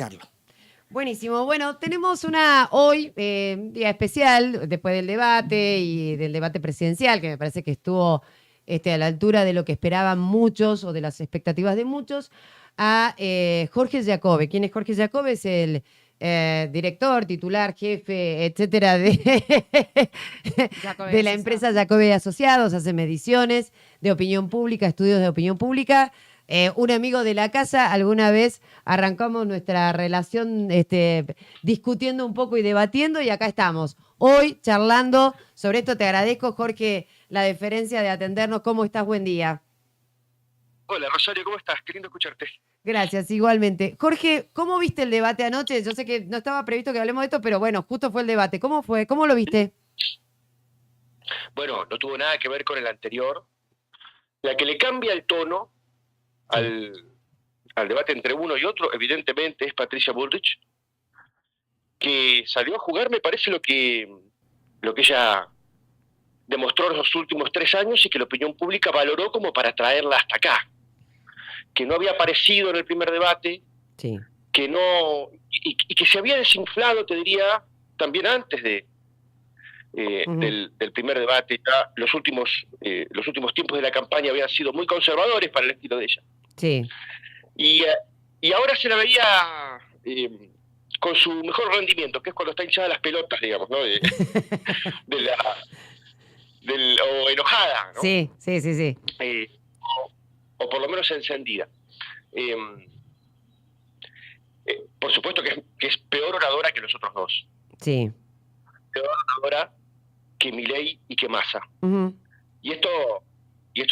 Carlos. Buenísimo. Bueno, tenemos hoy día especial después del debate y del debate presidencial, que me parece que estuvo a la altura de lo que esperaban muchos o de las expectativas de muchos, a Jorge Jacobe. ¿Quién es Jorge Jacobe? Es el director, titular, jefe, etcétera, de la empresa Jacobe Asociados. Hace mediciones de opinión pública, estudios de opinión pública. Un amigo de la casa. Alguna vez arrancamos nuestra relación discutiendo un poco y debatiendo, y acá estamos hoy charlando sobre esto. Te agradezco, Jorge, la deferencia de atendernos. ¿Cómo estás? Buen día. Hola, Rosario, ¿cómo estás? Qué lindo escucharte. Gracias, igualmente. Jorge, ¿cómo viste el debate anoche? Yo sé que no estaba previsto que hablemos de esto, pero bueno, justo fue el debate. ¿Cómo fue? ¿Cómo lo viste? Bueno, no tuvo nada que ver con el anterior. La que le cambia el tono al debate entre uno y otro, evidentemente, es Patricia Bullrich, que salió a jugar, me parece, lo que ella demostró en los últimos 3 años y que la opinión pública valoró como para traerla hasta acá. Que no había aparecido en el primer debate, sí, que no, y que se había desinflado, te diría, también antes del primer debate. Ya los últimos tiempos de la campaña habían sido muy conservadores para el estilo de ella. Sí. Y ahora se la veía con su mejor rendimiento, que es cuando está hinchada las pelotas, digamos, ¿no? O enojada, ¿no? Sí. O por lo menos encendida. Por supuesto que es peor oradora que los otros dos. Sí. Peor oradora que Milei y que Massa. Y esto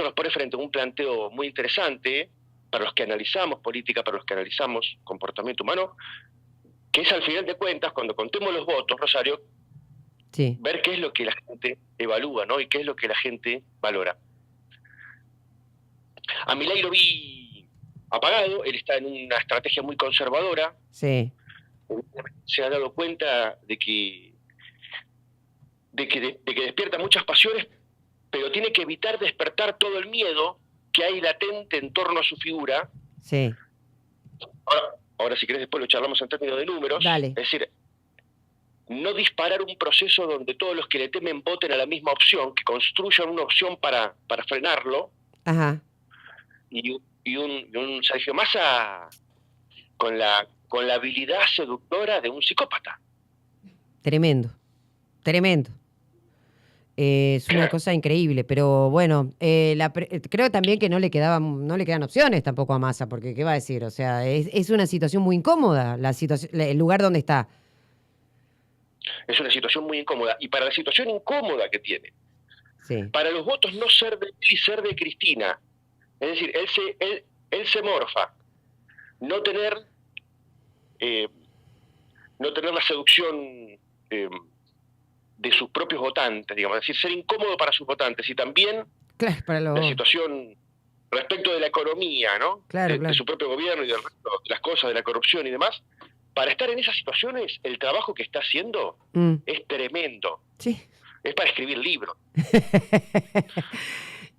nos pone frente a un planteo muy interesante para los que analizamos política, para los que analizamos comportamiento humano, que es, al final de cuentas, cuando contemos los votos, Rosario, sí, ver qué es lo que la gente evalúa, ¿no? Y qué es lo que la gente valora. A Milei lo vi apagado, él está en una estrategia muy conservadora. Sí. Se ha dado cuenta de que despierta muchas pasiones, pero tiene que evitar despertar todo el miedo que hay latente en torno a su figura. Sí. Ahora si querés después lo charlamos en términos de números. Dale. Es decir, no disparar un proceso donde todos los que le temen voten a la misma opción, que construyan una opción para frenarlo. Ajá. Y un Sergio Massa con la habilidad seductora de un psicópata. Tremendo. Es una cosa increíble, pero bueno, creo también que no le quedan opciones tampoco a Massa, porque ¿qué va a decir? O sea, es una situación muy incómoda, el lugar donde está. Es una situación muy incómoda, y para la situación incómoda que tiene, sí, para los votos no ser de él y ser de Cristina, es decir, él se morfa, no tener la seducción de sus propios votantes, digamos, es decir, ser incómodo para sus votantes, y también claro, la situación respecto de la economía, ¿no? Claro. De su propio gobierno y del resto de las cosas, de la corrupción y demás. Para estar en esas situaciones, el trabajo que está haciendo es tremendo. Sí. Es para escribir libros.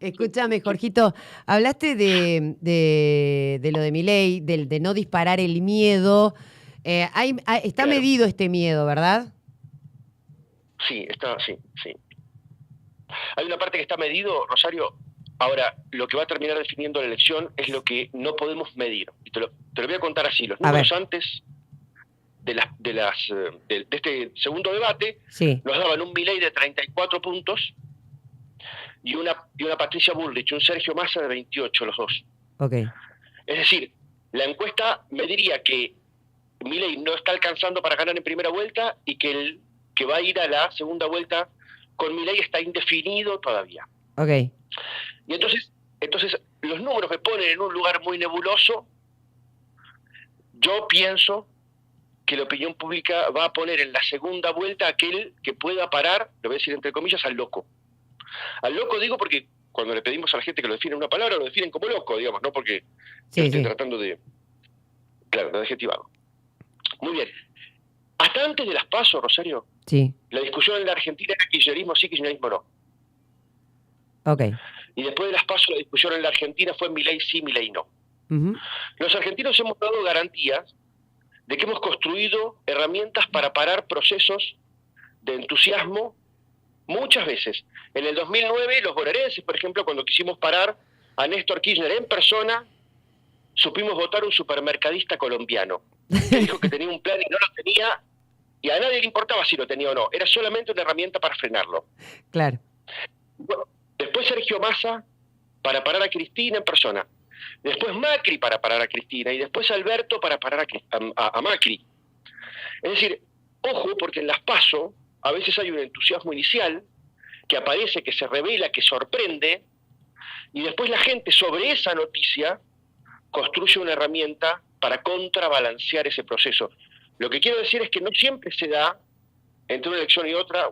Escúchame, Jorgito, hablaste de lo de Milei, de no disparar el miedo. Está medido este miedo, ¿verdad? Sí. Hay una parte que está medido, Rosario. Ahora, lo que va a terminar definiendo la elección es lo que no podemos medir. Y te lo voy a contar así. Los números antes de este segundo debate nos daban un Milei de 34 puntos y una Patricia Bullrich, un Sergio Massa de 28, los dos. Okay. Es decir, la encuesta me diría que Milei no está alcanzando para ganar en primera vuelta, y que el que va a ir a la segunda vuelta con Milei está indefinido todavía. Okay. Y entonces los números me ponen en un lugar muy nebuloso. Yo pienso que la opinión pública va a poner en la segunda vuelta aquel que pueda parar, lo voy a decir entre comillas, al loco. Al loco digo porque cuando le pedimos a la gente que lo define en una palabra, lo definen como loco, digamos, no porque esté tratando de adjetivarlo. Muy bien. Hasta antes de las PASO, Rosario, la discusión en la Argentina era kirchnerismo sí, kirchnerismo no. Okay. Y después de las PASO, la discusión en la Argentina fue Milei sí, Milei no. Los argentinos hemos dado garantías de que hemos construido herramientas para parar procesos de entusiasmo muchas veces. En el 2009, los bonaerenses, por ejemplo, cuando quisimos parar a Néstor Kirchner en persona, supimos votar a un supermercadista colombiano que dijo que tenía un plan y no lo tenía, y a nadie le importaba si lo tenía o no, era solamente una herramienta para frenarlo. Claro. Bueno, después Sergio Massa para parar a Cristina en persona, después Macri para parar a Cristina y después Alberto para parar a Macri. Es decir, ojo, porque en las PASO a veces hay un entusiasmo inicial que aparece, que se revela, que sorprende, y después la gente sobre esa noticia construye una herramienta para contrabalancear ese proceso. Lo que quiero decir es que no siempre se da, entre una elección y otra,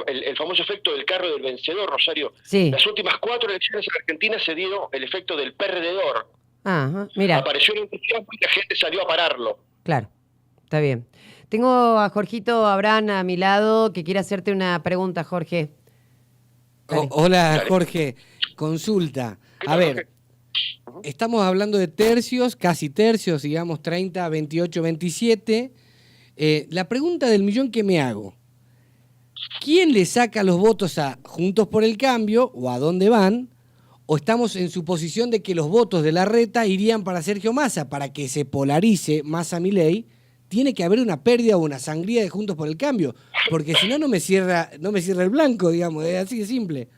el famoso efecto del carro del vencedor, Rosario. Sí. Las últimas 4 elecciones en Argentina se dio el efecto del perdedor. Ajá, mira. Apareció el entusiasmo y la gente salió a pararlo. Claro, está bien. Tengo a Jorgito Abrán a mi lado que quiere hacerte una pregunta, Jorge. Hola, Dale. Jorge. Consulta. ¿Qué A tal, ver, Jorge? estamos hablando de tercios, casi tercios, digamos 30, 28, 27. La pregunta del millón que me hago. ¿Quién le saca los votos a Juntos por el Cambio o a dónde van? ¿O estamos en suposición de que los votos de Larreta irían para Sergio Massa? Para que se polarice Massa-Milei, tiene que haber una pérdida o una sangría de Juntos por el Cambio. Porque si no, no me cierra el blanco, digamos, es así de simple.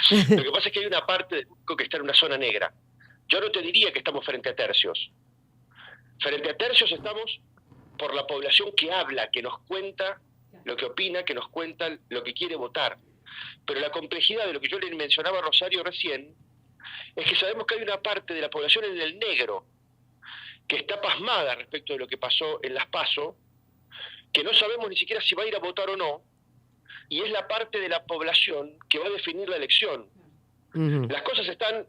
Lo que pasa es que hay una parte del público que está en una zona negra. Yo no te diría que estamos frente a tercios. Frente a tercios estamos por la población que habla, que nos cuenta lo que opina, que nos cuenta lo que quiere votar. Pero la complejidad de lo que yo le mencionaba a Rosario recién es que sabemos que hay una parte de la población en el negro que está pasmada respecto de lo que pasó en las PASO, que no sabemos ni siquiera si va a ir a votar o no, y es la parte de la población que va a definir la elección. Uh-huh. Las cosas están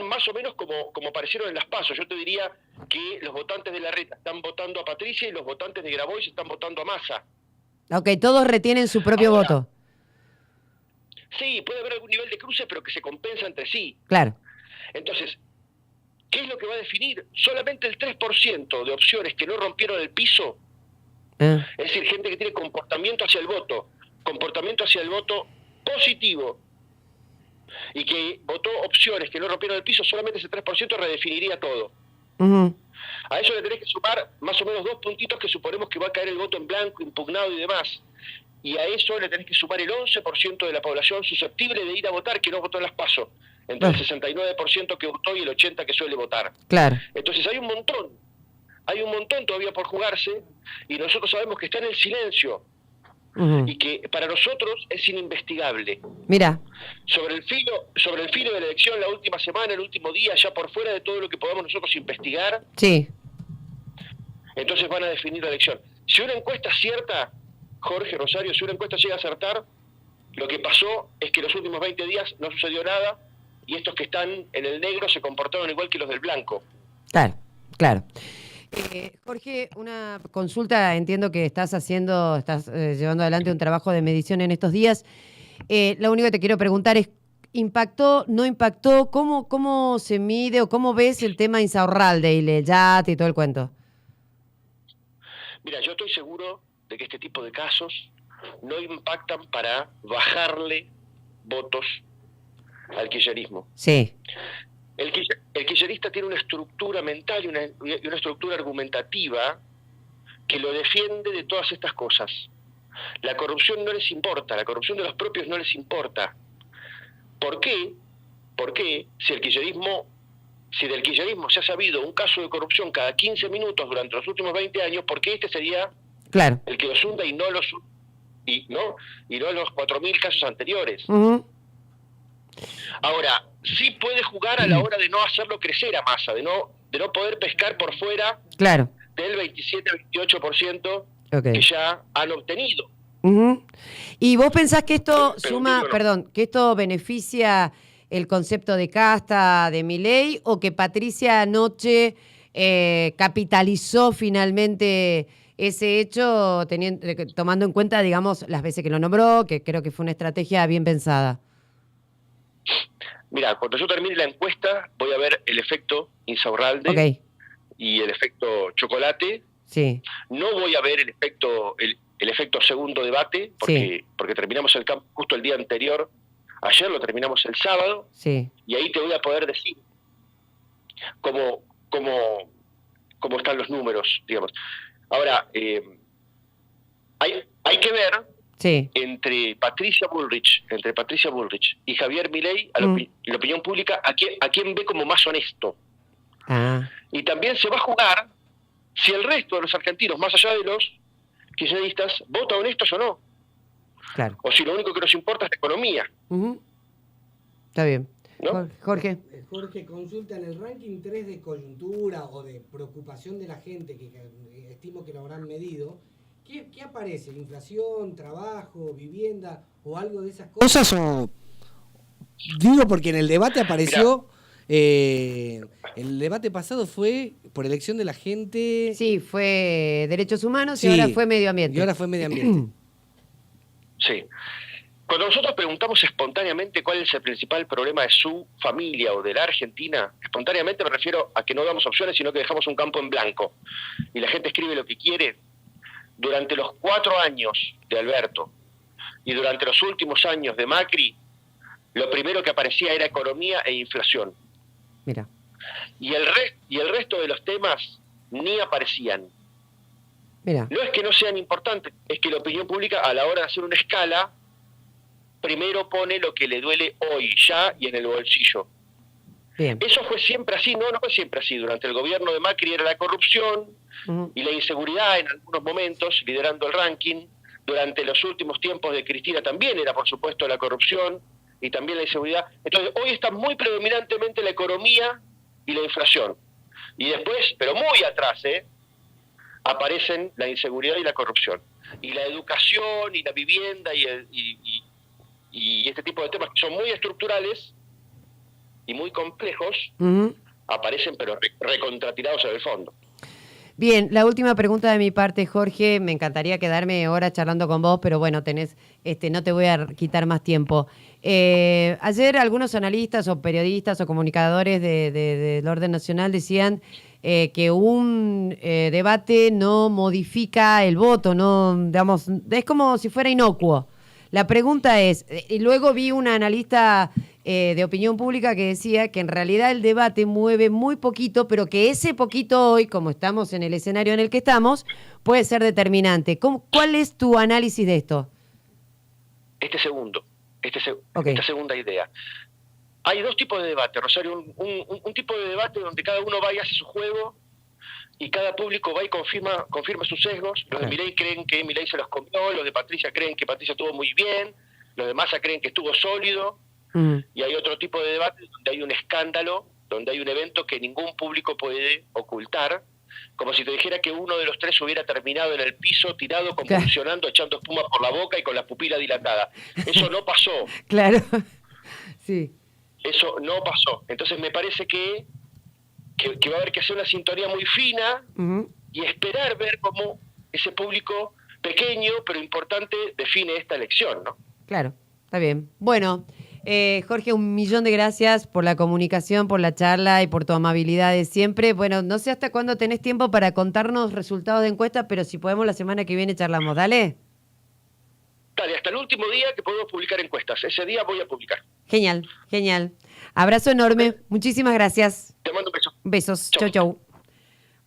más o menos como aparecieron en las PASO. Yo te diría que los votantes de Larreta están votando a Patricia y los votantes de Grabois están votando a Massa. Ok, todos retienen su propio Ahora, voto. Sí, puede haber algún nivel de cruce, pero que se compensa entre sí. Claro. Entonces, ¿qué es lo que va a definir? Solamente el 3% de opciones que no rompieron el piso, es decir, gente que tiene comportamiento hacia el voto positivo, y que votó opciones que no rompieron el piso, solamente ese 3% redefiniría todo. Uh-huh. A eso le tenés que sumar más o menos 2 puntitos que suponemos que va a caer el voto en blanco, impugnado y demás. Y a eso le tenés que sumar el 11% de la población susceptible de ir a votar que no votó en las PASO, entre el 69% que votó y el 80% que suele votar. Claro. Entonces hay un montón todavía por jugarse, y nosotros sabemos que está en el silencio. Uh-huh. Y que para nosotros es ininvestigable. Mira. Sobre el filo de la elección, la última semana, el último día, ya por fuera de todo lo que podamos nosotros investigar, Sí. entonces van a definir la elección. Si una encuesta acierta, Jorge, Rosario, si una encuesta llega a acertar, lo que pasó es que los últimos 20 días no sucedió nada, y estos que están en el negro se comportaron igual que los del blanco. Claro, claro. Jorge, una consulta, entiendo que estás llevando adelante un trabajo de medición en estos días. Lo único que te quiero preguntar es, ¿impactó, no impactó? ¿Cómo se mide o cómo ves el tema Insaurralde y Leyat y todo el cuento? Mira, yo estoy seguro de que este tipo de casos no impactan para bajarle votos al kirchnerismo. Sí. El kirchnerista tiene una estructura mental y una estructura argumentativa que lo defiende de todas estas cosas. La corrupción no les importa, la corrupción de los propios no les importa. ¿Por qué? Porque si del kirchnerismo se ha sabido un caso de corrupción cada 15 minutos durante los últimos 20 años, ¿por qué este sería Claro. el que los hunda y no los 4.000 casos anteriores? Uh-huh. Ahora, sí puede jugar a la hora de no hacerlo crecer a Massa, de no poder pescar por fuera Claro. del 27-28% Okay. que ya han obtenido. Uh-huh. ¿Y vos pensás que esto que esto beneficia el concepto de casta de Milei, o que Patricia anoche capitalizó finalmente ese hecho, tomando en cuenta, digamos, las veces que lo nombró, que creo que fue una estrategia bien pensada? Mira, cuando yo termine la encuesta voy a ver el efecto Insaurralde. Ok. y el efecto chocolate. Sí. No voy a ver el efecto segundo debate, porque terminamos el campo justo el día anterior. Ayer lo terminamos el sábado, Sí. y ahí te voy a poder decir cómo están los números, digamos. Ahora, hay que ver entre Patricia Bullrich y Javier Milei, la opinión pública, a quién ve como más honesto. Y también se va a jugar si el resto de los argentinos, más allá de los kirchneristas, vota honestos o no. Claro. O si lo único que nos importa es la economía. Está bien. ¿No? Jorge. Jorge, consulta en el ranking 3 de coyuntura o de preocupación de la gente, que estimo que lo habrán medido. ¿Qué aparece? ¿Inflación, trabajo, vivienda o algo de esas cosas? O digo porque en el debate apareció... el debate pasado fue por elección de la gente. Sí, fue derechos humanos y ahora fue medio ambiente. Sí. Cuando nosotros preguntamos espontáneamente cuál es el principal problema de su familia o de la Argentina, espontáneamente me refiero a que no damos opciones, sino que dejamos un campo en blanco y la gente escribe lo que quiere. Durante los 4 años de Alberto y durante los últimos años de Macri, lo primero que aparecía era economía e inflación. Mira. Y el resto de los temas ni aparecían. Mira. No es que no sean importantes, es que la opinión pública, a la hora de hacer una escala, primero pone lo que le duele hoy, ya y en el bolsillo. Bien. Eso fue siempre así, no fue siempre así. Durante el gobierno de Macri era la corrupción y la inseguridad en algunos momentos, liderando el ranking. Durante los últimos tiempos de Cristina también era, por supuesto, la corrupción y también la inseguridad. Entonces, hoy está muy predominantemente la economía y la inflación. Y después, pero muy atrás, aparecen la inseguridad y la corrupción. Y la educación y la vivienda y este tipo de temas que son muy estructurales y muy complejos, aparecen pero recontratirados en el fondo. Bien, la última pregunta de mi parte, Jorge. Me encantaría quedarme ahora charlando con vos, pero bueno, no te voy a quitar más tiempo. Ayer algunos analistas o periodistas o comunicadores del orden nacional decían que un debate no modifica el voto, no, digamos, es como si fuera inocuo. La pregunta es, y luego vi una analista de opinión pública que decía que en realidad el debate mueve muy poquito, pero que ese poquito hoy, como estamos en el escenario en el que estamos, puede ser determinante. ¿Cuál es tu análisis de esto? Esta segunda idea. Hay 2 tipos de debate, Rosario. Un tipo de debate donde cada uno va y hace su juego y cada público va y confirma sus sesgos. Los de Milei creen que Milei se los comió, los de Patricia creen que Patricia estuvo muy bien, los de Massa creen que estuvo sólido. Y hay otro tipo de debate donde hay un escándalo, donde hay un evento que ningún público puede ocultar, como si te dijera que uno de los 3 hubiera terminado en el piso, tirado, convulsionando, echando espuma por la boca y con la pupila dilatada. Eso no pasó. Claro, sí. Eso no pasó. Entonces me parece que va a haber que hacer una sintonía muy fina y esperar ver cómo ese público pequeño pero importante define esta elección, ¿no? Claro, está bien. Bueno, Jorge, 1.000.000 de gracias por la comunicación, por la charla y por tu amabilidad de siempre. Bueno, no sé hasta cuándo tenés tiempo para contarnos resultados de encuesta, pero si podemos la semana que viene charlamos. Dale. Dale, hasta el último día que podemos publicar encuestas. Ese día voy a publicar. Genial, genial. Abrazo enorme. Muchísimas gracias. Te mando un beso. Besos. Chau, chau.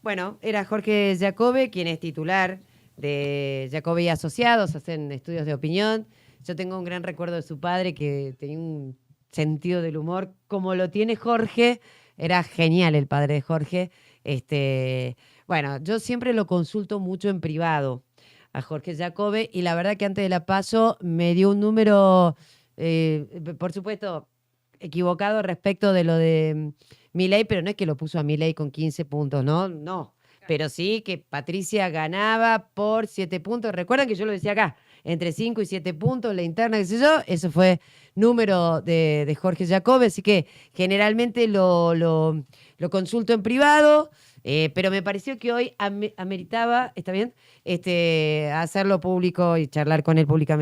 Bueno, era Jorge Giacobbe, quien es titular de Giacobbe y Asociados, hacen estudios de opinión. Yo tengo un gran recuerdo de su padre, que tenía un sentido del humor como lo tiene Jorge. Era genial el padre de Jorge. Bueno, yo siempre lo consulto mucho en privado a Jorge Giacobbe y la verdad que antes de la PASO me dio un número, por supuesto, equivocado respecto de lo de Milei, pero no es que lo puso a Milei con 15 puntos, no. Pero sí que Patricia ganaba por 7 puntos. Recuerdan que yo lo decía acá, entre 5 y 7 puntos, la interna, qué sé yo. Eso fue número de Jorge Giacobbe, así que generalmente lo consulto en privado, pero me pareció que hoy ameritaba, ¿está bien? Hacerlo público y charlar con él públicamente.